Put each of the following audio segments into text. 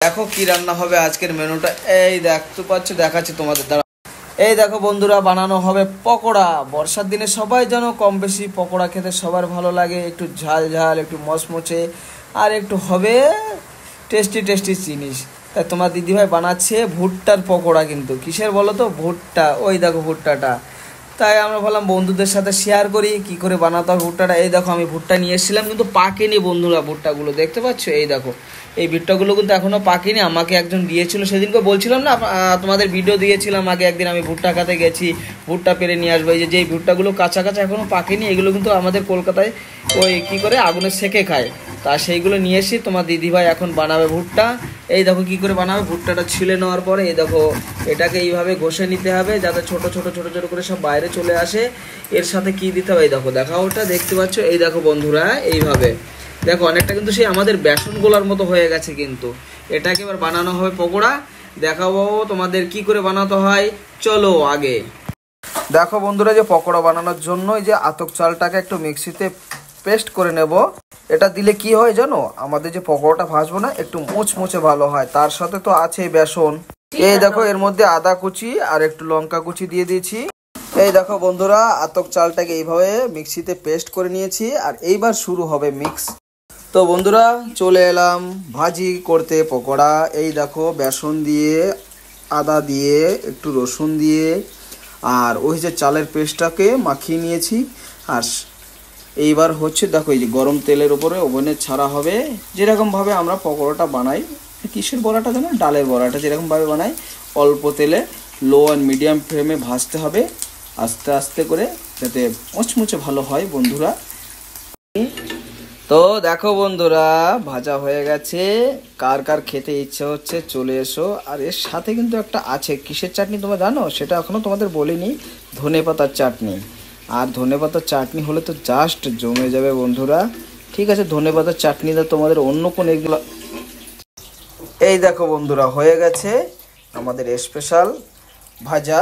দেখো কি রান্না হবে আজকের মেনুটা। এই দেখতে পাচ্ছ, দেখাচ্ছি তোমাদের দ্বারা। এই দেখো বন্ধুরা, বানানো হবে পকোড়া। বর্ষার দিনে সবাই যেন কম বেশি পকোড়া খেতে সবার ভালো লাগে, একটু ঝাল ঝাল, একটু মচমচে, আর একটু হবে টেস্টি টেস্টি জিনিস। তাই তোমার দিদিভাই বানাচ্ছে ভুট্টার পকোড়া। কিন্তু কিসের বলো তো? ভুট্টা। ওই দেখো ভুট্টাটা। তাই আমরা ভাবলাম বন্ধুদের সাথে শেয়ার করি কি করে বানাতে হবে ভুট্টাটা। এই দেখো আমি ভুট্টা নিয়ে এসেছিলাম, কিন্তু পাকেনি বন্ধুরা ভুট্টাগুলো, দেখতে পাচ্ছ? এই দেখো এই ভুট্টাগুলো কিন্তু এখনও পাকেনি। আমাকে একজন দিয়েছিল, সেদিনকে বলছিলাম না তোমাদের ভিডিও দিয়েছিলাম আগে একদিন, আমি ভুট্টা খাতে গেছি, ভুট্টা পেরে নিয়ে আসবো। এই যে যেই ভুট্টাগুলো কাঁচা কাঁচা এখনও পাকেনি, এগুলো কিন্তু আমাদের কলকাতায় ওই কী করে আগুনে সেকে খায়। তা সেইগুলো নিয়ে এসে তোমার দিদিভাই এখন বানাবে ভুট্টা। এই দেখো কি করে বানাবে। ভুট্টাটা ছিলে নেওয়ার পরে এই দেখো এটাকে এইভাবে ঘষে নিতে হবে যাতে ছোট ছোট ছোট ছোট করে সব বাইরে চলে আসে। এর সাথে কি দিতে হবে এই দেখো, দেখাও ওটা, দেখতে পাচ্ছ? এই দেখো বন্ধুরা, এইভাবে দেখো অনেকটা কিন্তু সেই আমাদের বেসন গোলার মতো হয়ে গেছে। কিন্তু এটাকে এবার বানানো হবে পকোড়া। দেখাবো তোমাদের কি করে বানাতে হয়, চলো আগে। দেখো বন্ধুরা, যে পকোড়া বানানোর জন্য এই যে আতপ চালটাকে একটু মিক্সিতে পেস্ট করে নেব। এটা দিলে কি হয় জানো, আমাদের যে পকোড়াটা ভাজবো না একটু মুচমুচে ভালো হয়। তার সাথে তো আছে বেসন। এই দেখো এর মধ্যে আদা কুচি আর একটু লঙ্কা কুচি দিয়ে দিয়েছি। এই দেখো বন্ধুরা, আতপ চালটাকে এইভাবে মিক্সিতে পেস্ট করে নিয়েছি। আর এইবার শুরু হবে মিক্স। তো বন্ধুরা চলে এলাম ভাজি করতে পকোড়া। এই দেখো বেসন দিয়ে, আদা দিয়ে, একটু রসুন দিয়ে, আর ওই যে চালের পেস্টটাকে মাখিয়ে নিয়েছি। আর এইবার হচ্ছে দেখো এই যে গরম তেলের উপরে ওভেনে ছাড়া হবে। যেরকমভাবে আমরা পকোড়াটা বানাই, কিসের বড়াটা জানো, ডালের বড়াটা যেরকমভাবে বানাই, অল্প তেলে লো অ্যান্ড মিডিয়াম ফ্লেমে ভাজতে হবে আস্তে আস্তে করে, যাতে মুচমুচে ভালো হয় বন্ধুরা। তো দেখো বন্ধুরা, ভাজা হয়ে গেছে। কার কার খেতে ইচ্ছে হচ্ছে চলে এসো। আর এর সাথে কিন্তু একটা আছে, কিসের চাটনি তোমরা জানো? সেটা এখনও তোমাদের বলিনি, ধনেপাতার চাটনি। আর ধনেপাতার চাটনি হলে তো জাস্ট জমে যাবে বন্ধুরা। ঠিক আছে, ধনেপাতার চাটনিটা তোমাদের অন্য কোনো এগুলো। এই দেখো বন্ধুরা, হয়ে গেছে আমাদের স্পেশাল ভাজা।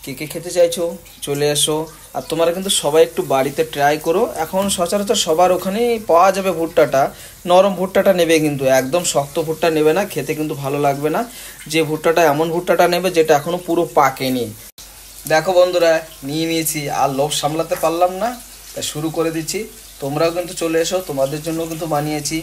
কে কে খেতে চাইছো চলে এসো। আর তোমরা কিন্তু সবাই একটু বাড়িতে ট্রাই করো। এখন সচরাচর সবার ওখানেই পাওয়া যাবে ভুট্টাটা। নরম ভুট্টাটা নেবে, কিন্তু একদম শক্ত ভুট্টা নেবে না, খেতে কিন্তু ভালো লাগবে না। যে ভুট্টাটা এমন ভুট্টাটা নেবে যেটা এখনো পুরো পাকেনি। দেখো বন্ধুরা, নিয়ে নিয়েছি, আর লোভ সামলাতে পারলাম না, তাই শুরু করে দিচ্ছি। তোমরাও কিন্তু চলে এসো, তোমাদের জন্য কিন্তু বানিয়েছি।